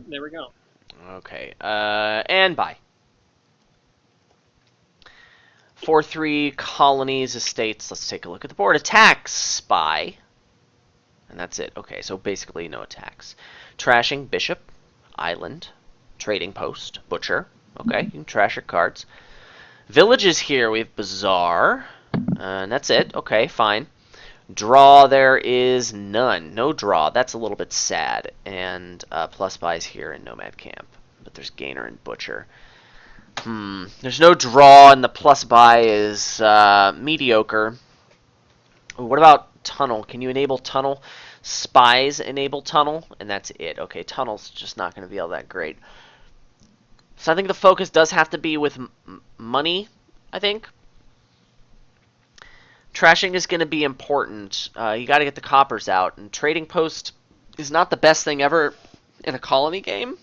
there we go. Okay, and bye. 4-3 colonies, estates. Let's take a look at the board. Attacks, spy. And that's it. Okay, so basically no attacks. Trashing, bishop, island, trading post, butcher. Okay, you can trash your cards. Villages here, we have bazaar. And that's it. Okay, fine. Draw, there is none. No draw. That's a little bit sad. And plus buys here in Nomad Camp. But there's Gainer and Butcher. There's no draw, and the plus buy is mediocre. Ooh, what about Tunnel? Can you enable Tunnel? Spies enable Tunnel, and that's it. Okay, Tunnel's just not going to be all that great. So I think the focus does have to be with money, I think. Trashing is going to be important. You got to get the coppers out, and Trading Post is not the best thing ever in a colony game,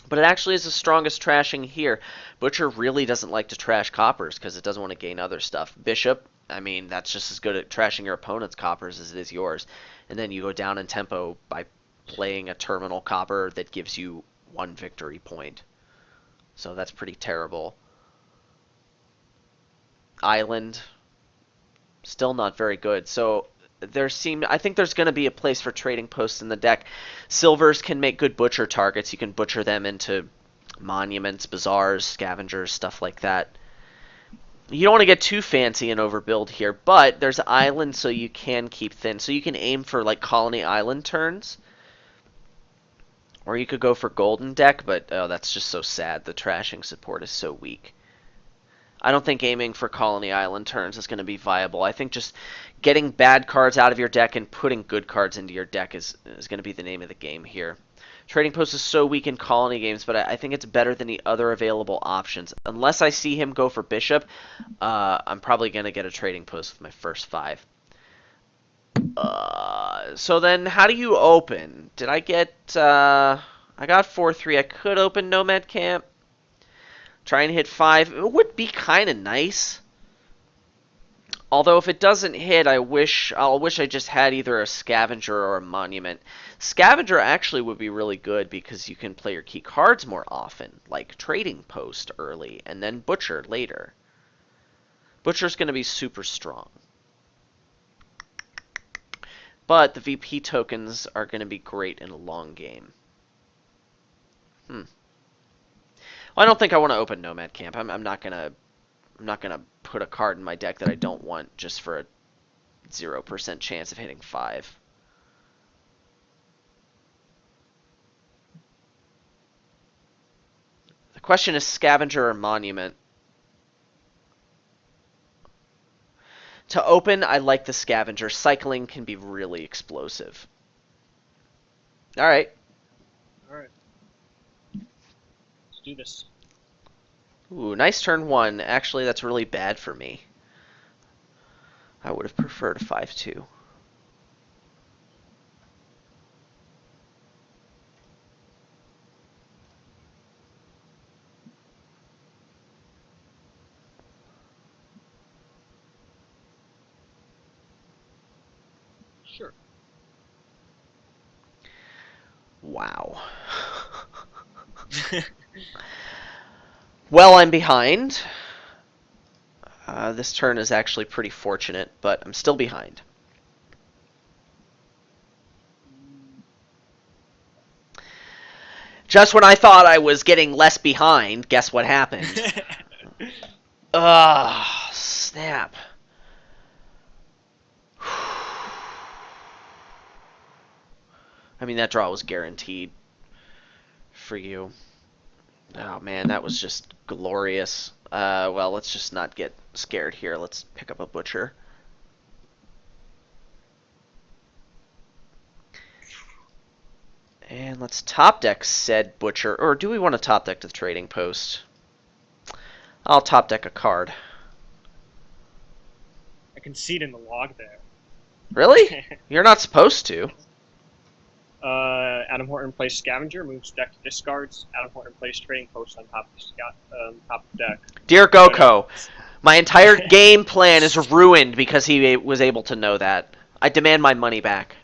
but it actually is the strongest trashing here. Butcher really doesn't like to trash coppers because it doesn't want to gain other stuff. Bishop, I mean, that's just as good at trashing your opponent's coppers as it is yours. And then you go down in tempo by playing a terminal copper that gives you 1 victory point. So that's pretty terrible. Island, still not very good. So I think there's going to be a place for trading posts in the deck. Silvers can make good butcher targets. You can butcher them into monuments, bazaars, scavengers, stuff like that. You don't want to get too fancy and overbuild here, but there's island, so you can keep thin. So you can aim for like colony island turns, or you could go for golden deck, but oh, that's just so sad. The trashing support is so weak. I don't think aiming for colony island turns is going to be viable. I think just getting bad cards out of your deck and putting good cards into your deck is going to be the name of the game here. Trading Post is so weak in colony games, but I think it's better than the other available options. Unless I see him go for Bishop, I'm probably going to get a Trading Post with my first 5. So then, how do you open? Did I get... I got 4-3. I could open Nomad Camp. Try and hit 5. It would be kind of nice. Although if it doesn't hit, I'll wish I just had either a Scavenger or a Monument. Scavenger actually would be really good because you can play your key cards more often, like Trading Post early and then Butcher later. Butcher's going to be super strong. But the VP tokens are going to be great in a long game. I don't think I want to open Nomad Camp. I'm not gonna put a card in my deck that I don't want just for a 0% chance of hitting 5. The question is Scavenger or Monument. To open, I like the Scavenger. Cycling can be really explosive. All right. Do this. Ooh, nice turn 1. Actually, that's really bad for me. I would have preferred a 5-2. Sure. Wow. Well, I'm behind. This turn is actually pretty fortunate, but I'm still behind. Just when I thought I was getting less behind, guess what happened? Ugh, snap. I mean, that draw was guaranteed for you. Oh man, that was just glorious. Well, let's just not get scared here. Let's pick up a Butcher. And let's top deck said Butcher. Or do we want to top deck the Trading Post? I'll top deck a card. I can see it in the log there. Really? You're not supposed to. Adam Horton plays Scavenger, moves deck to discards. Adam Horton plays Trading Post on top of the deck. Dear Goko, my entire game plan is ruined because he was able to know that. I demand my money back.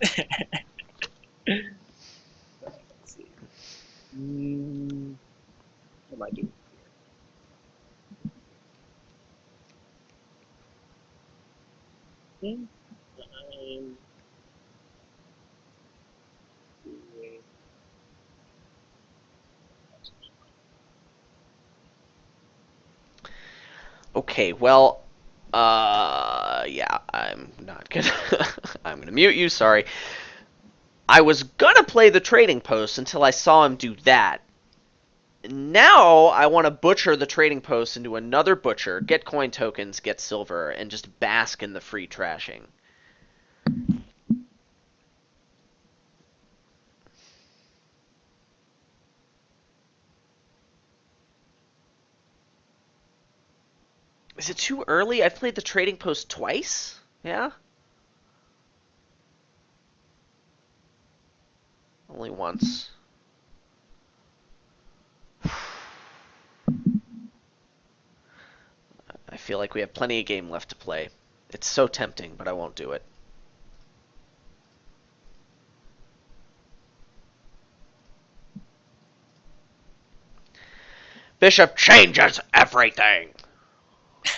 Let's see. What am I doing here? I'm doing... Okay, well, yeah, I'm not gonna. I'm gonna mute you. Sorry. I was gonna play the trading post until I saw him do that. Now I want to butcher the trading post into another butcher, get coin tokens, get silver, and just bask in the free trashing. Is it too early? I've played the trading post twice. Yeah? Only once. I feel like we have plenty of game left to play. It's so tempting, but I won't do it. Bishop changes everything!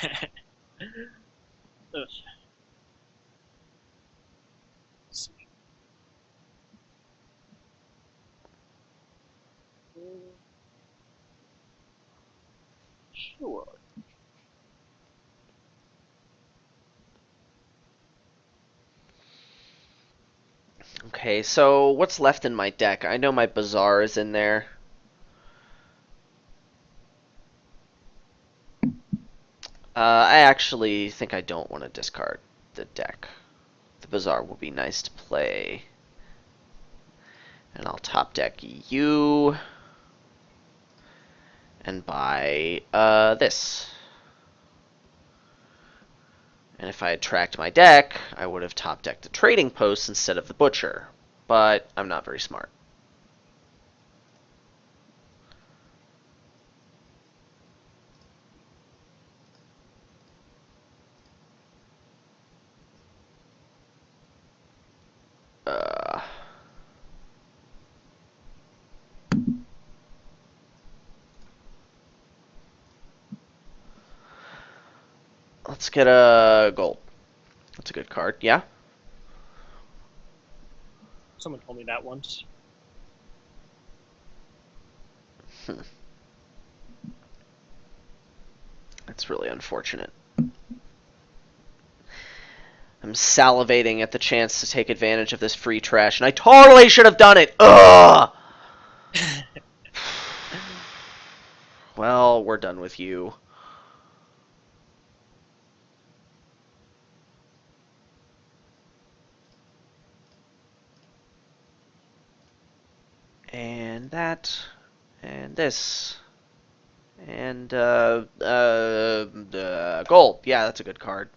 Ugh. Let's see. Sure. Okay, so what's left in my deck? I know my Bazaar is in there. I actually think I don't want to discard the deck. The Bazaar will be nice to play. And I'll top deck you. And buy this. And if I had tracked my deck, I would have top decked the trading post instead of the butcher. But I'm not very smart. Uh, let's get a gold. That's a good card. Yeah? Someone told me that once. That's really unfortunate. I'm salivating at the chance to take advantage of this free trash, and I totally should have done it! Ugh! Well, we're done with you. And that. And this. And, gold. Yeah, that's a good card.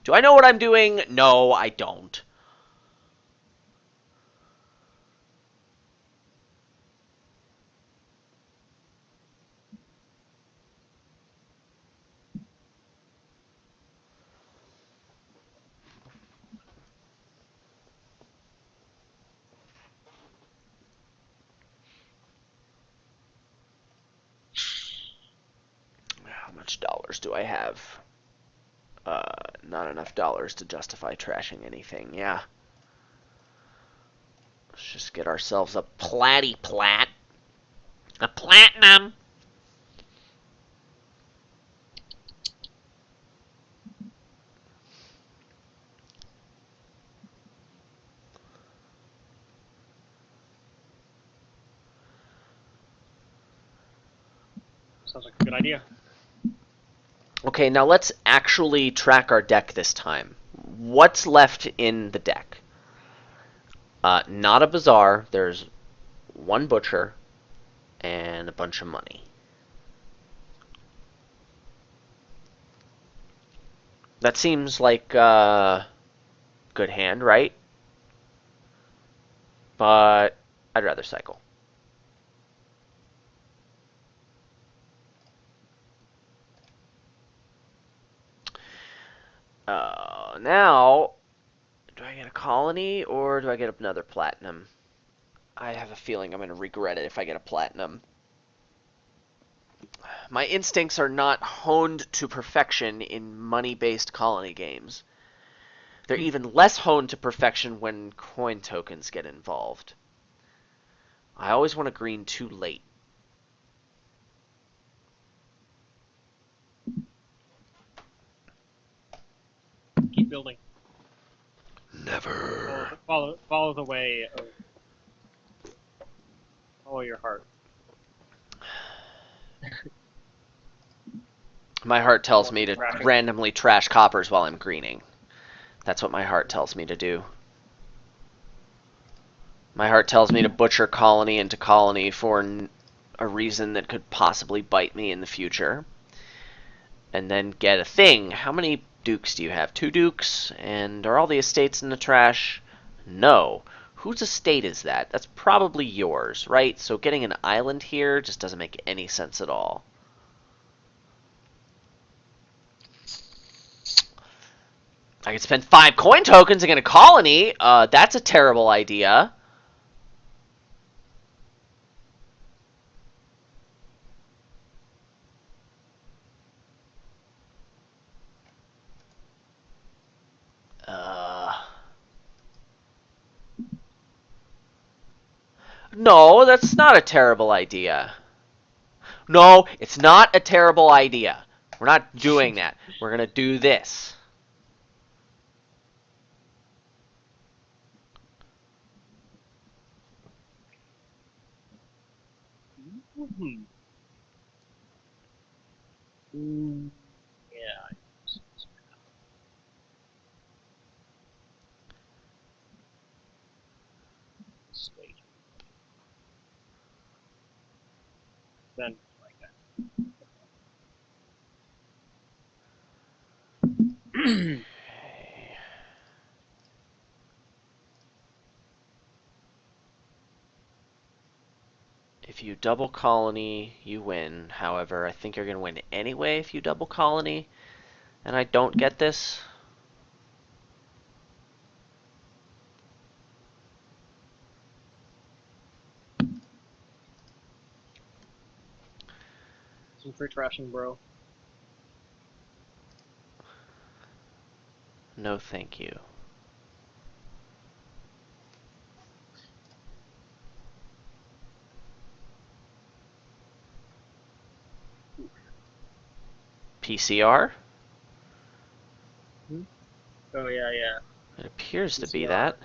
Do I know what I'm doing? No, I don't. How much dollars do I have? Not enough dollars to justify trashing anything, yeah. Let's just get ourselves a platty plat. A platinum. Sounds like a good idea. Okay, now let's actually track our deck this time. What's left in the deck? Not a bazaar. There's one butcher and a bunch of money. That seems like a good hand, right? But I'd rather cycle. Now, do I get a colony or do I get another platinum? I have a feeling I'm going to regret it if I get a platinum. My instincts are not honed to perfection in money-based colony games. They're even less honed to perfection when coin tokens get involved. I always want a green too late. Keep building. Never. Follow the way of. Follow your heart. My heart tells me to randomly trash coppers while I'm greening. That's what my heart tells me to do. My heart tells me to butcher colony into colony for a reason that could possibly bite me in the future. And then get a thing. How many dukes do you have? 2 dukes? And are all the estates in the trash? No. Whose estate is that? That's probably yours, right? So getting an island here just doesn't make any sense at all. I could spend 5 coin tokens and get a colony. That's a terrible idea. No, that's not a terrible idea. No, it's not a terrible idea. We're not doing that. We're going to do this. Yeah. Stage. Then like that. If you double colony, you win. However, I think you're going to win anyway if you double colony. And I don't get this. Some free trashing, bro. No, thank you. PCR? Oh yeah, yeah. It appears to be PCR. that.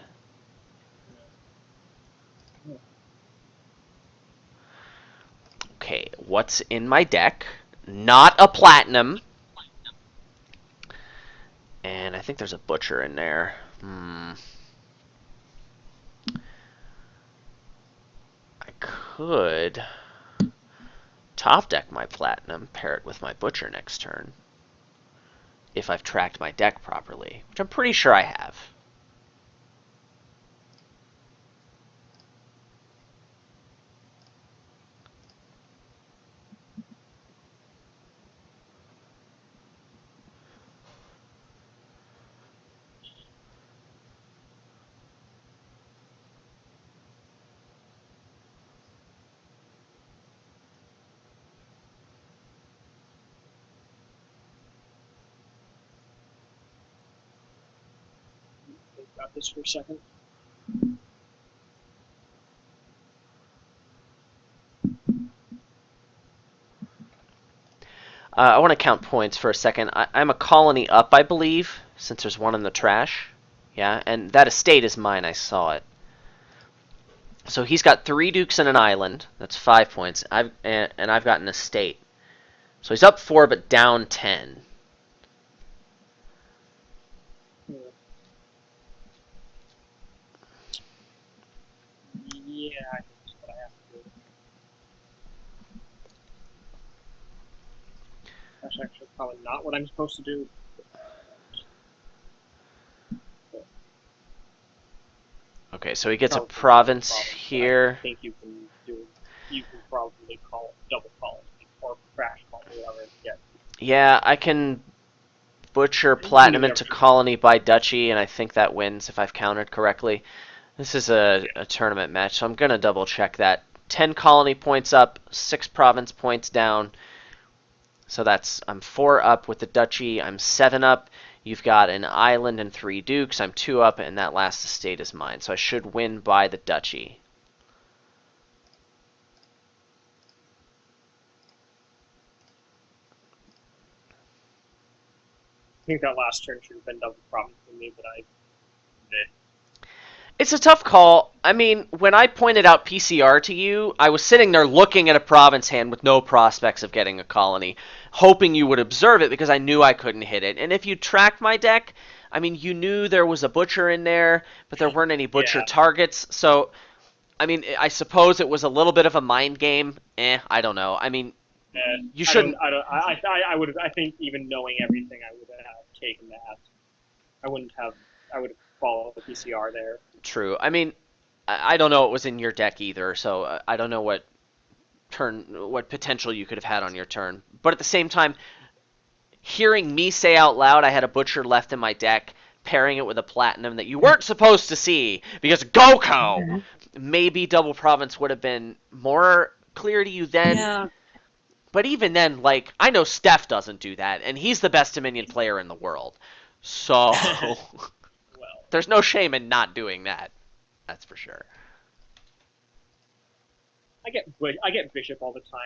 Okay, what's in my deck? Not a platinum. And I think there's a butcher in there. I could top deck my platinum, pair it with my butcher next turn. If I've tracked my deck properly, which I'm pretty sure I have. Think about this for a second. I want to count points for a second. I'm a colony up, I believe, since there's one in the trash. Yeah, and that estate is mine. I saw it. So he's got 3 dukes and an island. That's 5 points. I've got an estate. So he's up 4, but down 10. Yeah, I think that's what I have to do. That's actually probably not what I'm supposed to do. Okay, so he gets a province here. I think you can do. You can probably call it double call or crash call whatever. Yeah. Yeah, I can butcher platinum into colony by duchy, and I think that wins if I've counted correctly. This is a tournament match, so I'm gonna double check that. 10 colony points up, 6 province points down. So that's I'm 4 up with the duchy. I'm 7 up. You've got an island and 3 dukes. I'm 2 up, and that last estate is mine. So I should win by the duchy. I think that last turn should have been double province for me, but It's a tough call. I mean, when I pointed out PCR to you, I was sitting there looking at a province hand with no prospects of getting a colony, hoping you would observe it because I knew I couldn't hit it. And if you tracked my deck, I mean, you knew there was a butcher in there, but there weren't any butcher Yeah. targets. So, I mean, I suppose it was a little bit of a mind game. I don't know. I mean, you shouldn't. I would have. I think even knowing everything, I would have taken that. I wouldn't have. I would have followed the PCR there. True. I mean, I don't know what was in your deck either, so I don't know what potential you could have had on your turn. But at the same time, hearing me say out loud I had a butcher left in my deck, pairing it with a platinum that you weren't supposed to see because Goko, maybe double province would have been more clear to you then. Yeah. But even then, like, I know Steph doesn't do that, and he's the best Dominion player in the world. So Well, there's no shame in not doing that. That's for sure. I get bishop all the time.